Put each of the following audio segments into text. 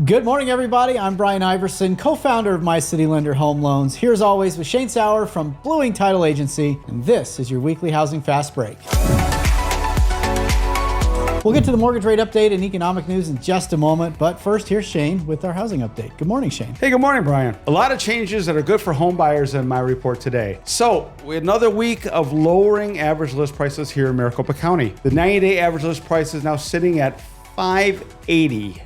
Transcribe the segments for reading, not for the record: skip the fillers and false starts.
Good morning, everybody. I'm Brian Iverson, co-founder of MyCityLender Home Loans. Here as always with Shane Sauer from Blueink Title Agency, and this is your weekly housing fast break. We'll get to the mortgage rate update and economic news in just a moment, but first, here's Shane with our housing update. Good morning, Shane. Hey, good morning, Brian. A lot of changes that are good for home buyers in my report today. So, another week of lowering average list prices here in Maricopa County. The 90-day average list price is now sitting at $580K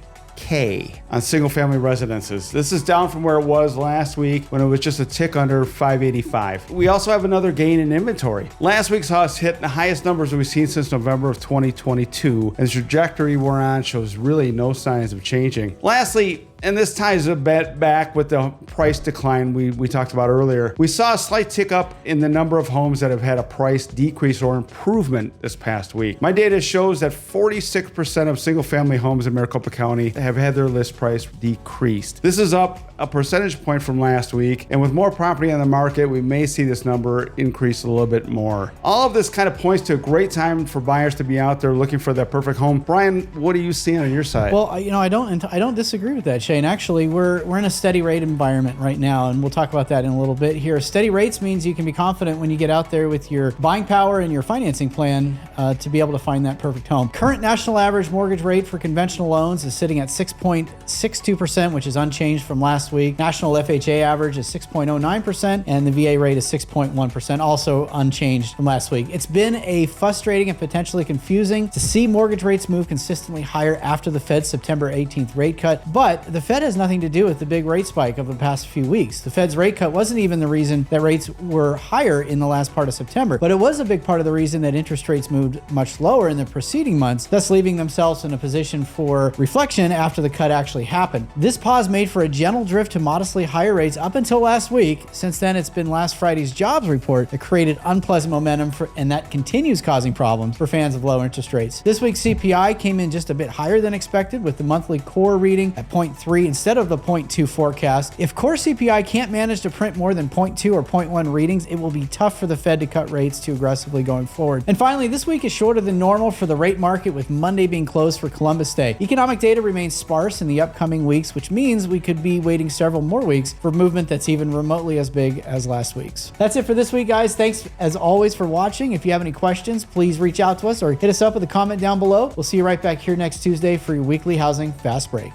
on single-family residences. This is down from where it was last week when it was just a tick under $585. We also have another gain in inventory. Last week saw us hit the highest numbers that we've seen since November of 2022, and the trajectory we're on shows really no signs of changing. Lastly, and this ties a bit back with the price decline we talked about earlier. We saw a slight tick up in the number of homes that have had a price decrease or improvement this past week. My data shows that 46% of single-family homes in Maricopa County have had their list price decreased. This is up a percentage point from last week, and with more property on the market, we may see this number increase a little bit more. All of this kind of points to a great time for buyers to be out there looking for that perfect home. Brian, what are you seeing on your side? Well, I don't disagree with that, Shane. Actually, we're in a steady rate environment right now, and we'll talk about that in a little bit here. Steady rates means you can be confident when you get out there with your buying power and your financing plan to be able to find that perfect home. Current national average mortgage rate for conventional loans is sitting at 6.62%, which is unchanged from last week. National FHA average is 6.09%, and the VA rate is 6.1%, also unchanged from last week. It's been a frustrating and potentially confusing to see mortgage rates move consistently higher after the Fed's September 18th rate cut, but the Fed has nothing to do with the big rate spike of the past few weeks. The Fed's rate cut wasn't even the reason that rates were higher in the last part of September, but it was a big part of the reason that interest rates moved much lower in the preceding months, thus leaving themselves in a position for reflection after the cut actually happened. This pause made for a gentle drift to modestly higher rates up until last week. Since then, it's been last Friday's jobs report that created unpleasant momentum and that continues causing problems for fans of low interest rates. This week's CPI came in just a bit higher than expected, with the monthly core reading at 0.3 instead of the 0.2 forecast. If core CPI can't manage to print more than 0.2 or 0.1 readings, it will be tough for the Fed to cut rates too aggressively going forward. And finally, this week is shorter than normal for the rate market, with Monday being closed for Columbus Day. Economic data remains sparse in the upcoming weeks, which means we could be waiting several more weeks for movement that's even remotely as big as last week's. That's it for this week, guys. Thanks as always for watching. If you have any questions, please reach out to us or hit us up with a comment down below. We'll see you right back here next Tuesday for your weekly housing fast break.